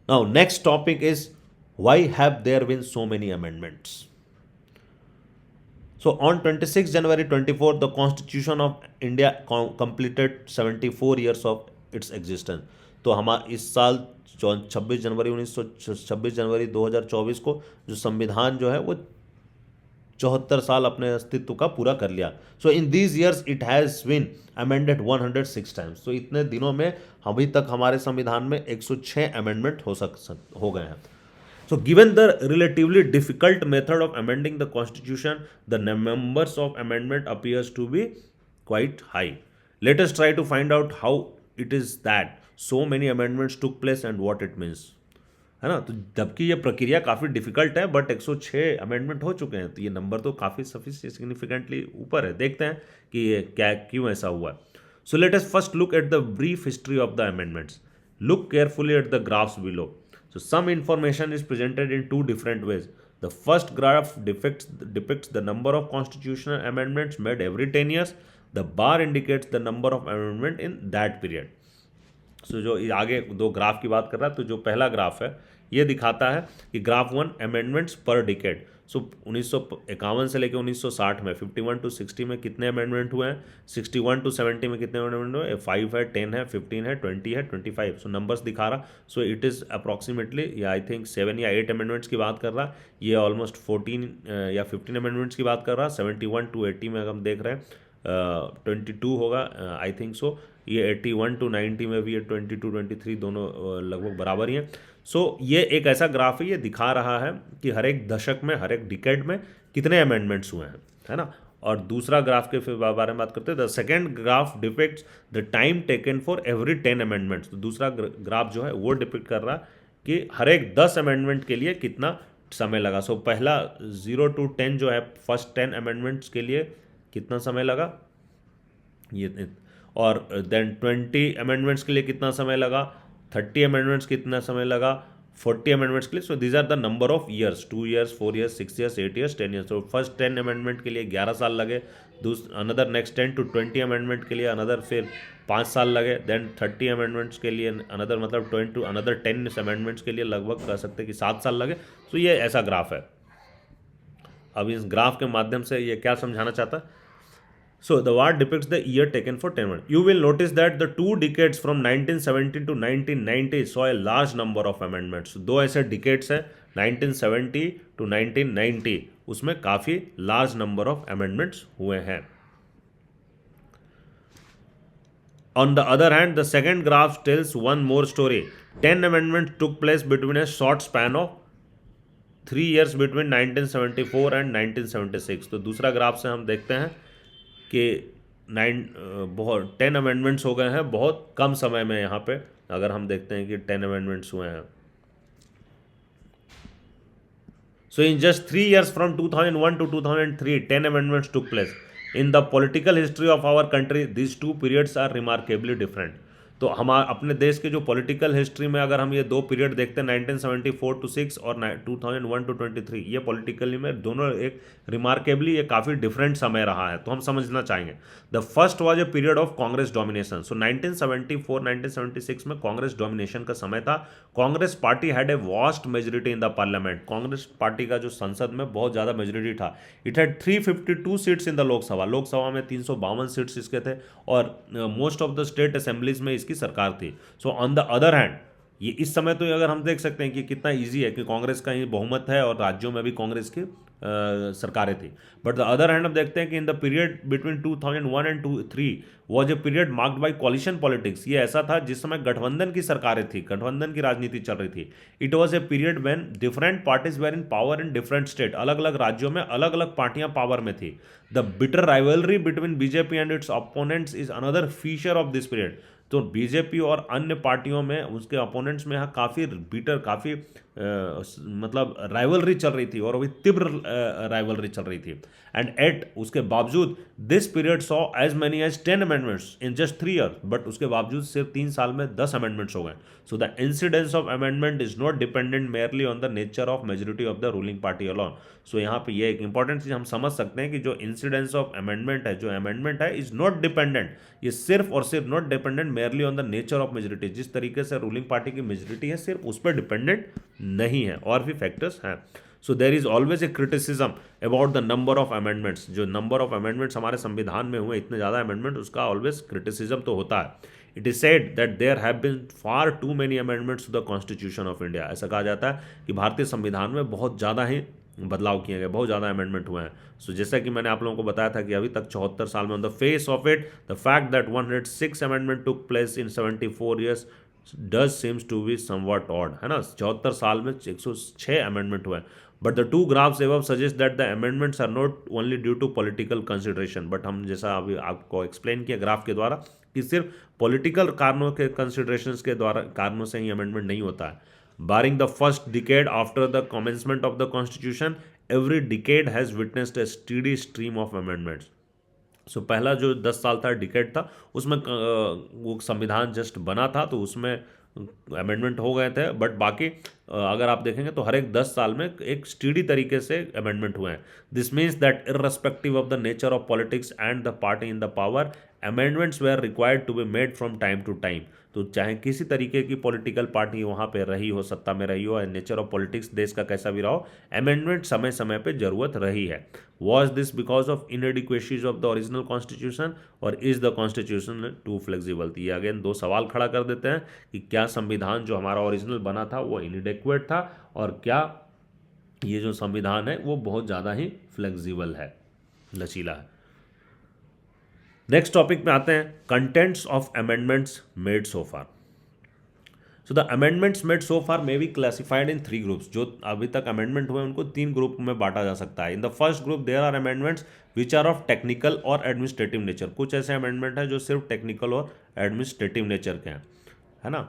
Now, next topic is why have there been so many amendments? So, on 26 January 24, the Constitution of India completed 74 years of its existence. तो हम इस साल 26 जनवरी 2024 को जो संविधान जो है वो 74 साल अपने अस्तित्व का पूरा कर लिया. So in these years it has been amended 106 times. तो इतने दिनों में अभी तक हमारे संविधान में 106 अमेंडमेंट हो गए हैं. So, given the relatively difficult method of amending the constitution, the numbers of amendment appears to be quite high. Let us try to find out how it is that so many amendments took place and what it means. है ना. तो जबकि ये प्रक्रिया काफ़ी difficult है but 106 amendment हो चुके हैं, तो ये नंबर तो काफ़ी सिग्निफिकेंटली ऊपर है. देखते हैं कि ये क्या क्यों ऐसा हुआ है. So let us first look at the brief history of the amendments. Look carefully at the graphs below. So some information is presented in two different ways. The first graph depicts the number of constitutional amendments made every 10 years. The bar indicates the number of amendment in that period. सो जो आगे दो graph की बात कर रहा है, तो जो पहला ग्राफ है ये दिखाता है कि ग्राफ 1 अमेंडमेंट्स पर डिकेड. सो 1951 से लेकर 1960 में 51 टू 60 में कितने अमेंडमेंट हुए हैं, 61 टू 70 में कितने अमेंडमेंट हुए, 5 है, 10 है, 15 है, 20 है, 25. सो नंबर्स दिखा रहा. सो इट इज़ अप्रॉक्सीमेटली या आई थिंक 7 या 8 अमेंडमेंट्स की बात कर रहा. ये ऑलमोस्ट 14 या 15 अमेंडमेंट्स की बात कर रहा. 71 टू 80 में अगर हम देख रहे हैं 22 होगा आई थिंक सो. ये 81 टू 90 में भी ये 22 23 दोनों लगभग बराबर ही हैं. सो ये एक ऐसा ग्राफ है, ये दिखा रहा है कि हर एक दशक में, हर एक डिकेड में कितने अमेंडमेंट्स हुए हैं, है ना. और दूसरा ग्राफ के फिर बारे में बात करते हैं. The second graph depicts the time taken for every 10 amendments. तो दूसरा ग्राफ जो है वो डिपिक्ट कर रहा कि हर एक 10 अमेंडमेंट के लिए कितना समय लगा. सो पहला 0 टू 10 जो है फर्स्ट 10 अमेंडमेंट्स के लिए कितना समय लगा ये, और देन 20 अमेंडमेंट्स के लिए कितना समय लगा, 30 अमेंडमेंट्स कितना समय लगा, 40 अमेंडमेंट्स के लिए. So these are the number of years, 2 years, 4 years, 6 years, 8 years, 10 years. तो फर्स्ट 10 अमेंडमेंट के लिए 11 साल लगे. अनदर नेक्स्ट 10 टू 20 अमेंडमेंट के लिए अनदर फिर 5 साल लगे. देन 30 अमेंडमेंट्स के लिए अनदर मतलब 20 टू अनदर 10 अमेंडमेंट्स के लिए लगभग कह सकते हैं कि 7 साल लगे. तो ये ऐसा ग्राफ है. अब इस ग्राफ के माध्यम से ये क्या समझाना चाहता है. So the bar depicts the year taken for 10 minutes. You will notice that the 2 decades from 1970 to 1990 saw a large number of amendments. दो ऐसे decades है 1970 to 1990, उसमें काफ़ी large number of amendments हुए हैं. On the other hand, the second graph tells one more story. 10 amendments took place between a short span of 3 years between 1974 and 1976. तो दूसरा graph से हम देखते हैं कि 10 अमेंडमेंट्स हो गए हैं बहुत कम समय में. यहाँ पे अगर हम देखते हैं कि 10 अमेंडमेंट्स हुए हैं. So in just 3 years from 2001 to 2003 10 amendments took place. In the political history of our country this 2 periods are remarkably different. तो हम अपने देश के जो पॉलिटिकल हिस्ट्री में अगर हम ये 2 पीरियड देखते हैं 1974 टू 6 और 2001 टू 23, ये पॉलिटिकली में दोनों एक रिमार्केबली ये काफ़ी डिफरेंट समय रहा है. तो हम समझना चाहेंगे. The first was a period of Congress domination. सो 1974 1976 में कांग्रेस डोमिनेशन का समय था. Congress party had a vast majority in the parliament. Congress party का जो संसद में बहुत ज़्यादा मेजोरिटी था. It had 352 seats in the Lok Sabha. Lok Sabha में 352 सीट्स इसके थे और most of the state assemblies में इसकी सरकार थी. So on the other hand ये इस समय तो अगर हम देख सकते हैं कि कितना इजी है कि कांग्रेस का ही बहुमत है और राज्यों में भी कांग्रेस की सरकारें थी. बट द अदर हैंड हम देखते हैं कि in the period between 2001 and 2003 was a period marked by coalition politics. ये ऐसा था जिस समय गठबंधन की सरकारें थी, गठबंधन की राजनीति चल रही थी. It was a period when different parties were in power in different state. अलग अलग राज्यों में अलग अलग पार्टियां पावर में थी. The bitter rivalry between BJP and it's opponents is another feature of this period. तो बीजेपी और अन्य पार्टियों में उसके अपोनेंट्स में यहाँ काफ़ी बीटर, काफ़ी मतलब राइवलरी चल रही थी और वही तीव्र राइवलरी चल रही थी. एंड एट उसके बावजूद this period saw as many as 10 amendments in just 3 years. But उसके बावजूद सिर्फ 3 साल में 10 अमेंडमेंट्स हो गए. So the incidence of amendment is not dependent merely on the nature of majority of the ruling party alone. So यहाँ पे ये एक इंपॉर्टेंट चीज़ हम समझ सकते हैं कि जो इंसिडेंस ऑफ अमेंडमेंट है, जो अमेंडमेंट है, इज नॉट डिपेंडेंट. ये सिर्फ और सिर्फ not dependent merely on the nature of majority, जिस तरीके से रूलिंग पार्टी की मेजोरिटी है सिर्फ उस पर डिपेंडेंट नहीं है, और भी फैक्टर्स हैं। So there is always a criticism about the number of amendments, जो नंबर ऑफ अमेंडमेंट्स हमारे संविधान में हुए, इतने ज़्यादा अमेंडमेंट, उसका ऑलवेज क्रिटिसिज्म तो होता है। It is said that there have been far too many amendments to the constitution of India, ऐसा कहा जाता है कि भारतीय संविधान में बहुत ज़्यादा ही बदलाव किए गए, बहुत ज़्यादा अमेंडमेंट हुए हैं। सो जैसा कि मैंने आप लोगों को बताया था कि अभी तक 74 साल में, on the face of it the fact that 106 amendment took place in 74 years does seems to be somewhat odd, है ना, 74 साल में 106 अमेंडमेंट हुए हैं। But the two graphs above suggest that the amendments are not only due to political consideration, but हम जैसा अभी आपको एक्सप्लेन किया ग्राफ के द्वारा कि सिर्फ पॉलिटिकल कारणों के कंसिडरेशंस के द्वारा कारणों से ही अमेंडमेंट नहीं होता है। Barring the first decade after the commencement of the constitution, every decade has witnessed a steady stream of amendments. So पहला जो 10 साल था, डिकेड था, उसमें वो संविधान जस्ट बना था तो उसमें अमेंडमेंट हो गए थे, बट बाकी अगर आप देखेंगे तो हर एक 10 साल में एक स्टीडी तरीके से अमेंडमेंट हुए हैं। This means that irrespective of the nature of politics and the party in the power, amendments were required to be made from time to time. तो चाहे किसी तरीके की पॉलिटिकल पार्टी वहाँ पे रही हो, सत्ता में रही हो, नेचर ऑफ पॉलिटिक्स देश का कैसा भी रहो, अमेंडमेंट समय समय पे जरूरत रही है। Was this because of inadequacies of the original constitution और is the constitution too flexible? ये अगेन दो सवाल खड़ा कर देते हैं कि क्या संविधान जो हमारा ओरिजिनल बना था वो इनएडिक्वेट था, और क्या ये जो संविधान है वो बहुत ज़्यादा ही फ्लेक्सिबल है, लचीला है। नेक्स्ट टॉपिक में आते हैं, contents of amendments made so far. So the amendments made so far may be classified in 3 groups. जो अभी तक अमेंडमेंट हुए उनको 3 ग्रुप में बांटा जा सकता है। In the first group there are amendments which are of technical और एडमिनिस्ट्रेटिव नेचर। कुछ ऐसे अमेंडमेंट हैं जो सिर्फ टेक्निकल और एडमिनिस्ट्रेटिव नेचर के हैं, है ना,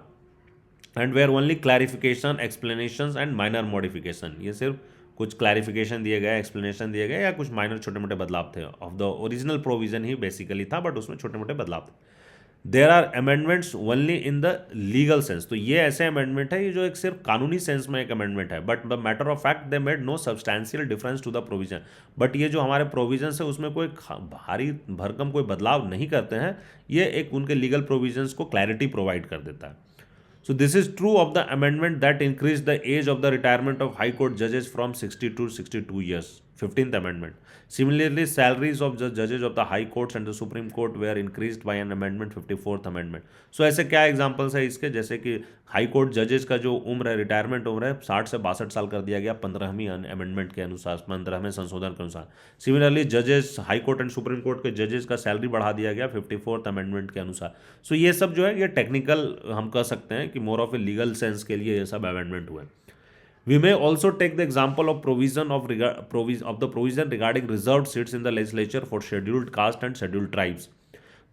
and where only clarification, explanation and minor modification. ये सिर्फ कुछ क्लैरिफिकेशन दिए गए, एक्सप्लेनेशन दिए गए, या कुछ माइनर छोटे मोटे बदलाव थे। ऑफ द ओरिजिनल प्रोविजन ही बेसिकली था, बट उसमें छोटे मोटे बदलाव थे। There are amendments only in the legal sense. तो ये ऐसे अमेंडमेंट है ये जो एक सिर्फ कानूनी सेंस में एक अमेंडमेंट है, but the matter of fact they made no substantial difference to the provision. But ये जो हमारे प्रोविजन है उसमें कोई भारी भरकम कोई बदलाव नहीं करते हैं, ये एक उनके लीगल प्रोविजंस को क्लैरिटी प्रोवाइड कर देता है। So this is true of the amendment that increased the age of the retirement of High Court judges from 60 to 62 years, 15th Amendment. Similarly, salaries of the judges of the High Courts and the Supreme Court were increased by an amendment, 54th Amendment. So ऐसे क्या examples है इसके, जैसे कि high court जजेस का जो उम्र है, रिटायरमेंट उम्र है, 60 से 62 साल कर दिया गया 15वीं अमेंडमेंट के अनुसार, 15वें संशोधन के अनुसार। सिमिलरली जजेस, high court and supreme court के जजेस का सैलरी बढ़ा दिया गया 54th अमेंडमेंट के अनुसार। सो ये सब जो है ये टेक्निकल हम कह सकते हैं कि more of a legal sense के लिए ये सब अमेंडमेंट हुए। We may also take the example of provision of the provision regarding reserved seats in the legislature for scheduled caste and scheduled tribes.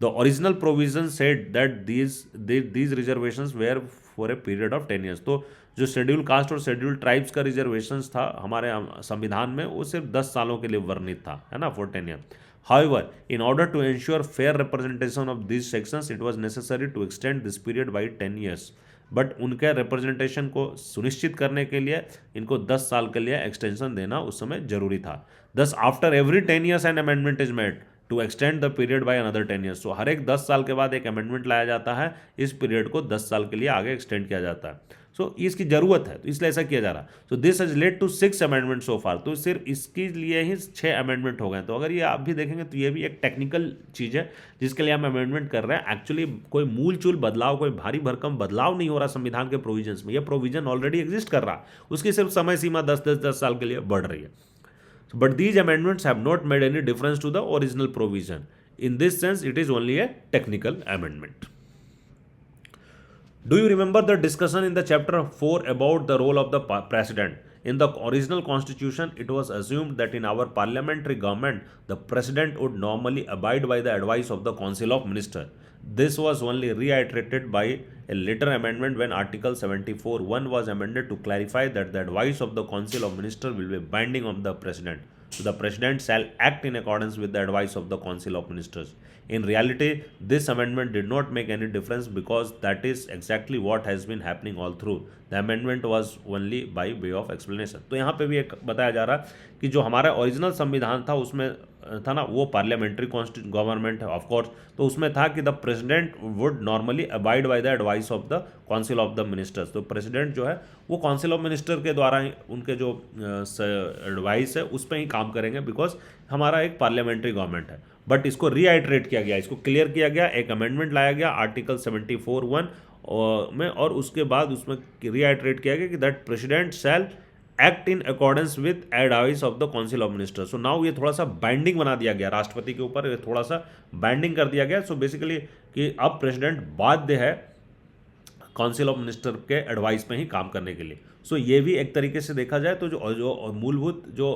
The original provision said that these reservations were for a period of 10 years. तो जो schedule caste और schedule tribes का reservations था हमारे संविधान में, वो सिर्फ 10 सालों के लिए वर्णित था, है ना, for 10 years. However, in order to ensure fair representation of these sections, it was necessary to extend this period by 10 years. But उनके रिप्रेजेंटेशन को सुनिश्चित करने के लिए इनको 10 साल के लिए एक्सटेंशन देना उस समय जरूरी था। Thus after every 10 years an amendment is made to extend the period by another 10 years। So हर एक 10 साल के बाद एक अमेंडमेंट लाया जाता है, इस पीरियड को 10 साल के लिए आगे एक्सटेंड किया जाता है। सो इसकी ज़रूरत है तो इसलिए ऐसा किया जा रहा है। So this has led to 6 amendment so far. तो सिर्फ इसके लिए ही 6 अमेंडमेंट हो गए। तो अगर ये आप भी देखेंगे तो ये भी एक टेक्निकल चीज़ है जिसके लिए हम अमेंडमेंट कर रहे हैं। एक्चुअली कोई मूल चूल बदलाव, कोई भारी भरकम बदलाव नहीं हो रहा संविधान के प्रोविजंस में। ये प्रोविजन ऑलरेडी एग्जिस्ट कर रहा है, उसकी सिर्फ समय सीमा 10 साल के लिए बढ़ रही है। But these amendments have not made any difference to the original provision. In this sense, it is only a technical amendment. Do you remember the discussion in the chapter 4 about the role of the president? In the original constitution, it was assumed that in our parliamentary government, the president would normally abide by the advice of the council of ministers. This was only reiterated by a later amendment when Article 74(1) was amended to clarify that the advice of the council of ministers will be binding on the president. So the president shall act in accordance with the advice of the council of ministers. In reality, this amendment did not make any difference because that is exactly what has been happening all through. The amendment was only by way of explanation. तो यहाँ पे भी एक बताया जा रहा है कि जो हमारा ओरिजिनल संविधान था उसमें था ना, वो पार्लियामेंट्री गवर्नमेंट है ऑफ कोर्स। तो उसमें था कि the president would normally abide by the advice of the council of the ministers. तो प्रेसिडेंट जो है वो काउंसिल ऑफ मिनिस्टर के द्वारा ही उनके जो एडवाइस है उस पर ही काम करेंगे, बिकॉज हमारा एक पार्लियामेंट्री गवर्नमेंट है। बट इसको रीआइट्रेट किया गया, इसको क्लियर किया गया, एक अमेंडमेंट लाया गया आर्टिकल 74(1) में, और उसके बाद उसमें रीआइट्रेट किया गया कि that president shell act in accordance with advice of the council of ministers. So now ये थोड़ा सा बाइंडिंग बना दिया गया राष्ट्रपति के ऊपर, ये थोड़ा सा बाइंडिंग कर दिया गया। सो बेसिकली कि अब प्रेसिडेंट बाध्य है काउंसिल ऑफ मिनिस्टर के एडवाइस में ही काम करने के लिए। सो ये भी एक तरीके से देखा जाए तो जो मूलभूत जो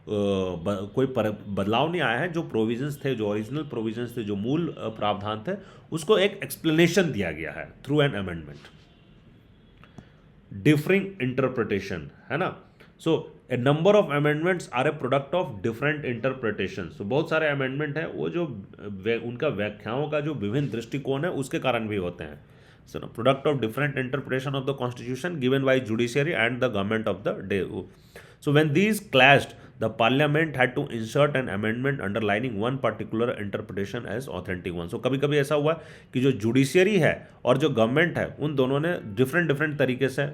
कोई बदलाव नहीं आया है, जो प्रोविजंस थे, जो ओरिजिनल प्रोविजंस थे, जो मूल प्रावधान थे, उसको एक एक्सप्लेनेशन दिया गया है through an amendment. Differing interpretation है ना। So a number of amendments are a product of different interpretation. So बहुत सारे अमेंडमेंट हैं वो जो उनका व्याख्याओं का जो विभिन्न दृष्टिकोण है उसके कारण भी होते हैं। So, no, product of different interpretation of the constitution given by judiciary and the government of the day. So when these clashed, the parliament had to insert an amendment underlining one particular interpretation as authentic one. So कभी कभी ऐसा हुआ कि जो judiciary है और जो government है उन दोनों ने डिफरेंट तरीके से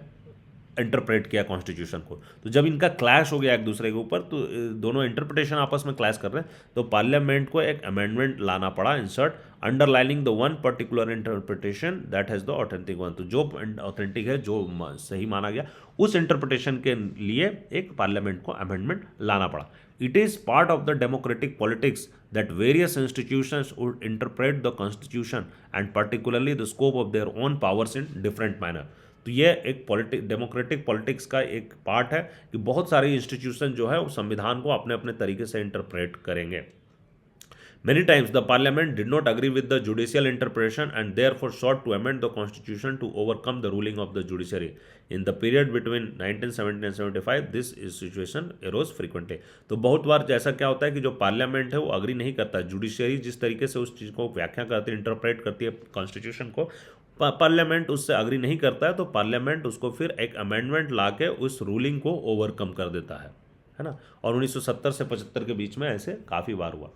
इंटरप्रेट किया कॉन्स्टिट्यूशन को। तो जब इनका क्लैश हो गया एक दूसरे के ऊपर, तो दोनों इंटरप्रिटेशन आपस में क्लैश कर रहे हैं, तो पार्लियामेंट को एक अमेंडमेंट लाना पड़ा, insert, underlining the one particular interpretation that has the authentic one. तो जो ऑथेंटिक है, जो सही माना गया, उस इंटरप्रिटेशन के लिए एक पार्लियामेंट को अमेंडमेंट लाना पड़ा। It is part of the democratic politics that various institutions would interpret the constitution and particularly the scope of their own powers in different manner. तो ये एक डेमोक्रेटिक पॉलिटिक्स का एक पार्ट है कि बहुत सारे इंस्टीट्यूशन जो है वो संविधान को अपने अपने तरीके से इंटरप्रेट करेंगे। Many times the parliament did not agree with the judicial interpretation and therefore sought to amend the constitution to overcome the ruling of the judiciary. In the period between 1970 and 75, this situation arose frequently. तो बहुत बार जैसा क्या होता है कि जो parliament है वो अग्री नहीं करता, जुडिशियरी जिस तरीके से उस चीज़ को व्याख्या करती है, इंटरप्रेट करती है कॉन्स्टिट्यूशन को, पार्लियामेंट उससे अग्री नहीं करता है, तो पार्लियामेंट उसको फिर एक अमेंडमेंट ला के उस रूलिंग को ओवरकम कर देता है ना। और 1970 से 75 के बीच में ऐसे काफ़ी बार हुआ।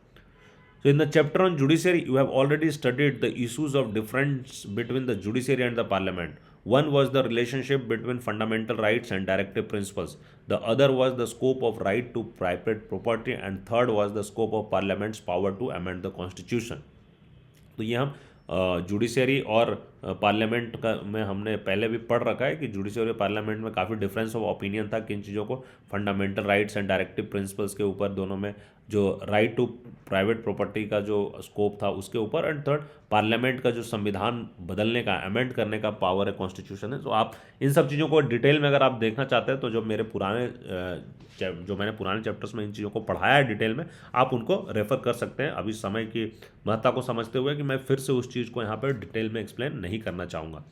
So in the chapter on judiciary, you have already studied the issues of difference between the judiciary and the parliament. One was the relationship between fundamental rights and directive principles. The other was the scope of right to private property, and third was the scope of parliament's power to amend the constitution. तो ये हम judiciary और parliament का में हमने पहले भी पढ़ रखा है कि जुडिशरी और पार्लियामेंट में काफ़ी डिफरेंस ऑफ ओपिनियन था किन चीज़ों को, fundamental rights and directive principles के ऊपर दोनों में, जो राइट टू प्राइवेट प्रॉपर्टी का जो स्कोप था उसके ऊपर, एंड थर्ड पार्लियामेंट का जो संविधान बदलने का, अमेंड करने का पावर है, कॉन्स्टिट्यूशन है। तो आप इन सब चीज़ों को डिटेल में अगर आप देखना चाहते हैं तो जो मैंने पुराने चैप्टर्स में इन चीज़ों को पढ़ाया है डिटेल में, आप उनको रेफर कर सकते हैं। अभी समय की महत्ता को समझते हुए कि मैं फिर से उस चीज़ को यहाँ पर डिटेल में एक्सप्लेन नहीं करना चाहूँगा।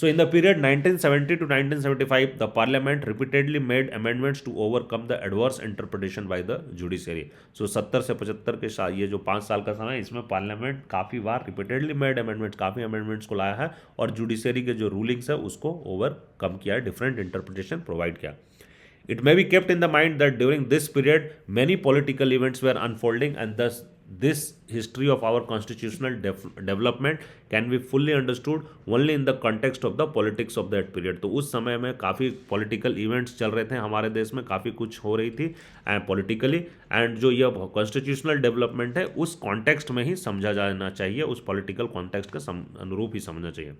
So in the period 1970 to 1975, the parliament repeatedly made amendments to overcome the adverse interpretation by the judiciary. So 70 से 75 के ये जो 5 साल का समय है, इसमें पार्लियामेंट काफ़ी बार रिपीटेडली मेड अमेंडमेंट्स, काफ़ी अमेंडमेंट्स को लाया है और जुडिशरी के जो रूलिंग्स है उसको ओवरकम किया है, डिफरेंट इंटरप्रिटेशन प्रोवाइड किया। It may be kept in the mind that during this period many political events were unfolding, and thus this history of our constitutional development can be fully understood only in the context of the politics of that period. तो उस समय में काफ़ी political events चल रहे थे हमारे देश में, काफ़ी कुछ हो रही थी पॉलिटिकली, एंड जो ये कॉन्स्टिट्यूशनल डेवलपमेंट है उस कॉन्टेक्स्ट में ही समझा जाना चाहिए, उस पॉलिटिकल कॉन्टेक्स्ट के अनुरूप ही समझना चाहिए।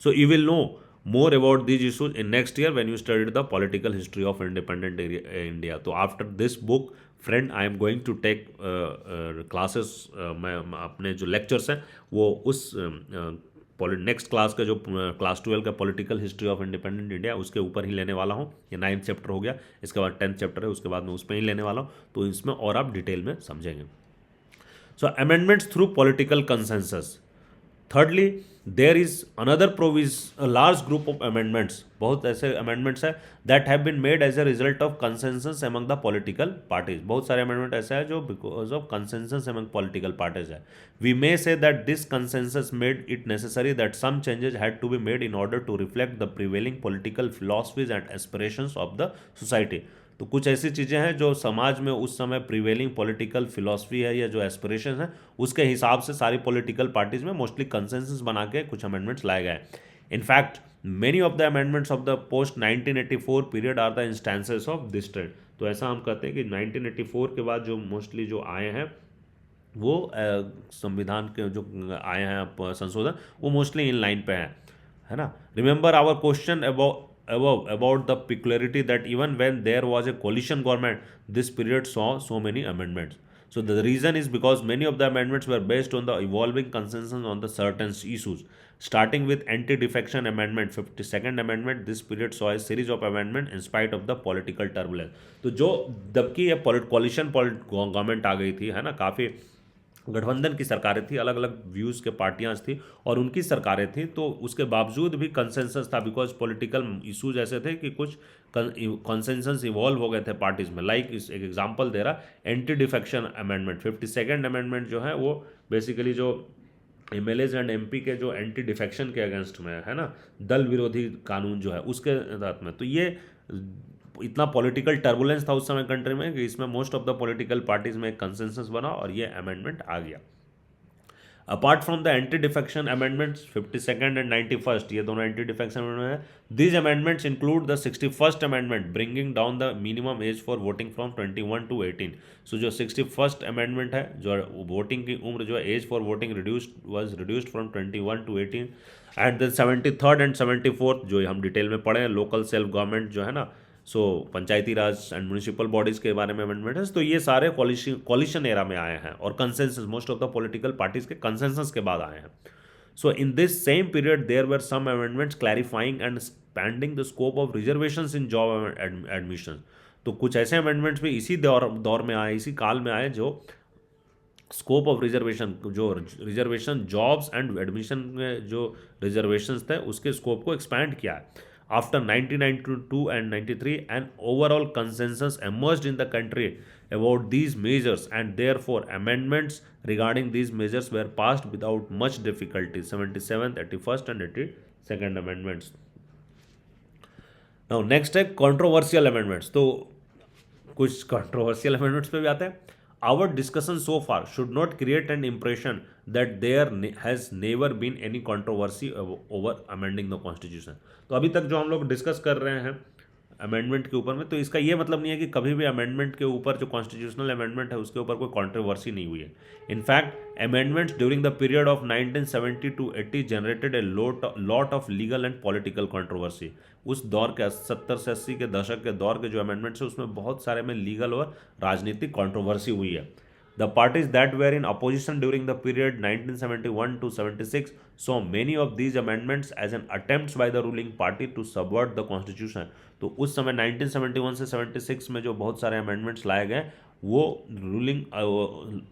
So you will know more about these issues in next year when you studied the political history of independent India. तो after this book friend I am going to take classes, मैं अपने जो lectures हैं वो उस next class का जो class 12 का political history of independent India उसके ऊपर ही लेने वाला हूँ। ये 9th चैप्टर हो गया, इसके बाद 10th चैप्टर है, उसके बाद मैं उस पर ही लेने वाला हूँ, तो इसमें और आप डिटेल में समझेंगे। So amendments through political consensus. Thirdly, there is another a large group of amendments, बहुत ऐसे amendments है that have been made as a result of consensus among the political parties. बहुत सारे amendment ऐसे हैं जो because of consensus among political parties है। We may say that this consensus made it necessary that some changes had to be made in order to reflect the prevailing political philosophies and aspirations of the society. तो कुछ ऐसी चीज़ें हैं जो समाज में उस समय प्रिवेलिंग पॉलिटिकल फिलॉसफी है या जो एस्पिरेशन है उसके हिसाब से सारी पॉलिटिकल पार्टीज में मोस्टली कंसेंसस बना के कुछ अमेंडमेंट्स लाए गए। In fact many of the amendments of the post 1984 period are the instances of this trend. तो ऐसा हम कहते हैं कि 1984 के बाद जो मोस्टली जो आए हैं वो संविधान के जो आए हैं संशोधन वो मोस्टली इन लाइन पे हैं, है ना। Remember our question about the peculiarity that even when there was a coalition government this period saw so many amendments. So the reason is because many of the amendments were based on the evolving consensus on the certain issues. Starting with anti-defection amendment 52nd amendment, this period saw a series of amendments in spite of the political turbulence. तो जो जबकि ये coalition government आ गई थी, है ना, काफ़ी गठबंधन की सरकारें थी, अलग अलग व्यूज़ के पार्टियां थी और उनकी सरकारें थी, तो उसके बावजूद भी कंसेंसस था बिकॉज पॉलिटिकल इशूज ऐसे थे कि कुछ कंसेंसस इवॉल्व हो गए थे पार्टीज में। लाइक इस एक एग्जांपल दे रहा, anti defection amendment 52nd amendment जो है वो बेसिकली जो एमएलएज एंड एमपी के जो एंटी डिफेक्शन के अगेंस्ट में है ना, दल विरोधी कानून जो है उसके तहत में, तो ये इतना पॉलिटिकल टर्बुलेंस था उस समय कंट्री में कि इसमें most of the political parties में एक कंसेंसस बना और ये अमेंडमेंट आ गया। Apart from the anti defection amendments 52nd and 91st, ये दोनों एंटी डिफेक्शन अमेंडमेंट है। These amendments include the 61st amendment bringing down the minimum age for voting from 21 to 18। सो जो 61st अमेंडमेंट है, जो वोटिंग की उम्र जो है, age for voting reduced from 21 to 18। And the 73rd and 74th जो हम डिटेल में पढ़े हैं, लोकल सेल्फ गवर्नमेंट जो है ना, सो पंचायती राज एंड म्यूनिसिपल बॉडीज़ के बारे में अमेंडमेंट है। तो ये सारे कॉलिशन एरा में आए हैं और consensus most of the political parties के कंसेंसस के बाद आए हैं। So in this same period there were some amendments clarifying and expanding the scope of reservations in job admission. तो कुछ ऐसे अमेंडमेंट्स भी इसी दौर में आए, इसी काल में आए, जो स्कोप ऑफ रिजर्वेशन, जो रिजर्वेशन जॉब्स एंड एडमिशन में जो रिजर्वेशंस थे उसके स्कोप को एक्सपैंड किया है। After 1992 and 93, an overall consensus emerged in the country about these measures, and therefore amendments regarding these measures were passed without much difficulty. 77th, 81st, and 82nd amendments. Now next है controversial amendments। तो कुछ controversial amendments पे भी आते हैं। Our discussion so far should not create an impression that there has never been any controversy over amending the constitution। तो अभी तक जो हम लोग डिस्कस कर रहे हैं अमेंडमेंट के ऊपर में, तो इसका ये मतलब नहीं है कि कभी भी अमेंडमेंट के ऊपर जो कॉन्स्टिट्यूशनल अमेंडमेंट है उसके ऊपर कोई कंट्रोवर्सी नहीं हुई है। In fact amendments during the period of 1970 to 80 generated a lot of legal and political controversy. उस दौर के 70 से 80 के दशक के दौर के जो अमेंडमेंट्स है उसमें बहुत सारे में लीगल और राजनीतिक कंट्रोवर्सी हुई है। The parties that were in opposition during the period 1971 to 76 saw many of these amendments as an attempts by the ruling party to subvert the constitution। तो उस समय 1971 से 76 में जो बहुत सारे अमेंडमेंट्स लाए गए, वो रूलिंग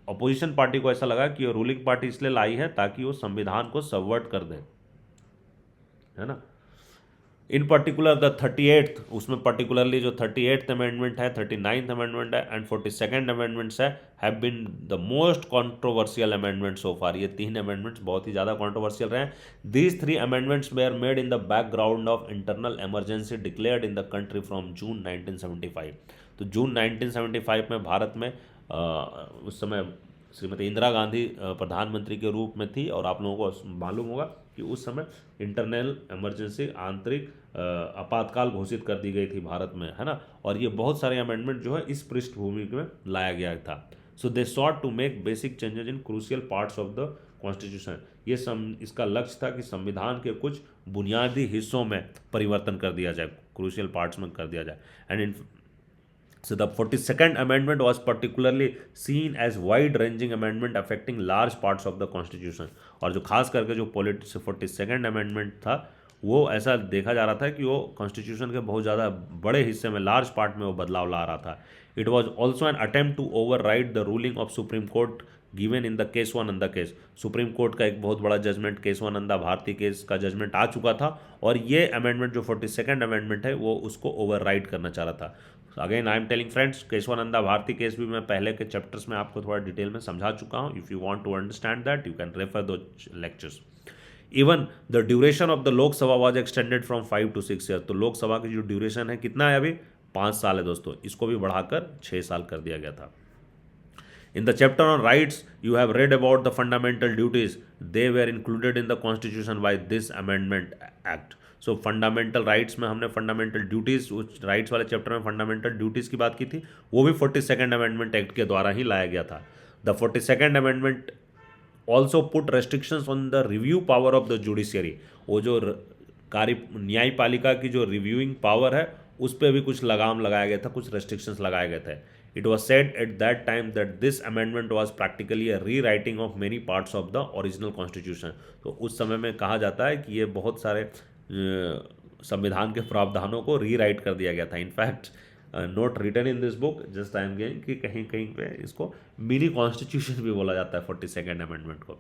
अपोजिशन पार्टी को ऐसा लगा कि रूलिंग पार्टी इसलिए लाई है ताकि वो संविधान को सबवर्ट कर दे, है ना। इन पर्टिकुलर द 38th, उसमें पर्टिकुलरली जो 38th अमेंडमेंट है, 39th अमेंडमेंट है एंड 42nd अमेंडमेंट्स है, have been the most controversial amendment so far. ये 3 अमेंडमेंट्स बहुत ही ज़्यादा कंट्रोवर्शियल रहे हैं। These 3 amendments were made in the background of internal emergency declared in the country from June 1975। तो जून 1975 में भारत में उस समय श्रीमती इंदिरा गांधी प्रधानमंत्री के रूप में थी और आप लोगों को मालूम होगा कि उस समय इंटरनल इमरजेंसी, आंतरिक आपातकाल घोषित कर दी गई थी भारत में, है ना। और ये बहुत सारे अमेंडमेंट जो है इस पृष्ठभूमि में लाया गया था। So they sought to make basic changes in crucial parts of the constitution. ये इसका लक्ष्य था कि संविधान के कुछ बुनियादी हिस्सों में परिवर्तन कर दिया जाए, क्रूशियल पार्ट्स में कर दिया जाए। And in So the 42nd amendment was particularly seen as wide-ranging amendment affecting large parts of the constitution। और जो खास करके जो 42nd amendment था वो ऐसा देखा जा रहा था कि वो कॉन्स्टिट्यूशन के बहुत ज़्यादा बड़े हिस्से में, लार्ज पार्ट में वो बदलाव ला रहा था। It was also an attempt to override the ruling of supreme court given in the Kesavananda case. Supreme court का एक बहुत बड़ा जजमेंट केसवानंदा भारती केस का जजमेंट आ चुका था और ये अमेंडमेंट जो 42nd अमेंडमेंट है वो उसको ओवरराइड करना चाह रहा था। Again I am telling friends, Kesavananda Bharati case भी मैं पहले के चैप्टर्स में आपको थोड़ा डिटेल में समझा चुका हूँ। If you want to understand that you can refer दो lectures. Even the duration of the Lok Sabha was extended from 5 to 6 year. तो लोकसभा की जो ड्यूरेशन है कितना है अभी, 5 साल है दोस्तों, इसको भी बढ़ाकर 6 साल कर दिया गया था। In the chapter on rights, you have read about the fundamental duties. They were included in the Constitution by this Amendment Act. So fundamental rights में हमने फंडामेंटल ड्यूटीज, उस राइट्स वाले चैप्टर में फंडामेंटल ड्यूटीज की बात की थी, वो भी 42nd अमेंडमेंट एक्ट के द्वारा ही लाया गया था। The 42nd amendment also put restrictions on the review power of the judiciary. वो जो न्यायपालिका की जो रिव्यूइंग पावर है उस पर भी कुछ लगाम लगाया गया था, कुछ रेस्ट्रिक्शंस लगाए गए थे। It was said at that time that this amendment was practically a rewriting of many parts of the original constitution. तो उस समय में कहा जाता है कि ये बहुत सारे संविधान के प्रावधानों को रीराइट कर दिया गया था। In fact note written in this book, just I am गेइंग कि कहीं कहीं पे इसको मिनी कॉन्स्टिट्यूशन भी बोला जाता है 42nd अमेंडमेंट को।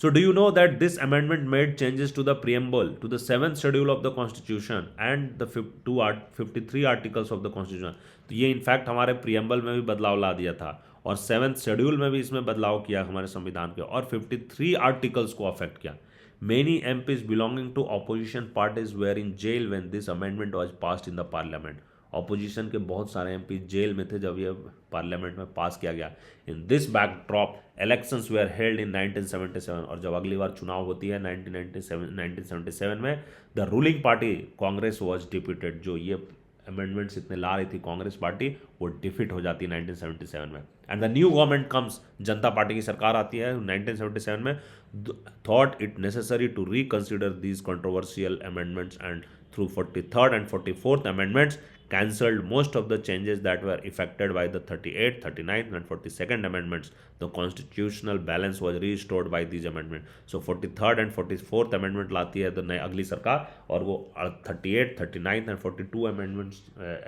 So do you know that this amendment made changes to the preamble, to the 7th schedule of the constitution and the 53 articles of the constitution? तो ये इनफैक्ट हमारे प्रियम्बल में भी बदलाव ला दिया था और 7th शेड्यूल में भी इसमें बदलाव किया हमारे संविधान के, और 53 आर्टिकल्स को अफेक्ट किया। Many MPs belonging to opposition parties were in jail when this amendment was passed in the parliament. Opposition के बहुत सारे एमपी जेल में थे जब ये पार्लियामेंट में पास किया गया। In this backdrop elections where held in 1977, और जब अगली बार चुनाव होती है 1977 में, the ruling party Congress was defeated. जो ये अमेंडमेंट्स इतने ला रही थी कांग्रेस पार्टी, वो डिफीट हो जाती है 1977 में। And the new government comes, Janata Party की सरकार आती है 1977 में। Thought it necessary to reconsider these controversial amendments and through 43rd and 44th amendments cancelled most of the changes that were effected by the 38th, 39th and 42nd amendments. The constitutional balance was restored by these amendments. So 43rd and 44th amendment लाती है तो नई अगली सरकार, और वो 38th, 39th and 42 amendments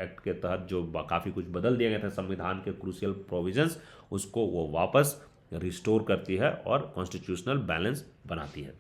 act के तहत जो काफ़ी कुछ बदल दिए गए थे संविधान के क्रूशियल प्रोविजंस, उसको वो वापस रिस्टोर करती है और कॉन्स्टिट्यूशनल बैलेंस बनाती है।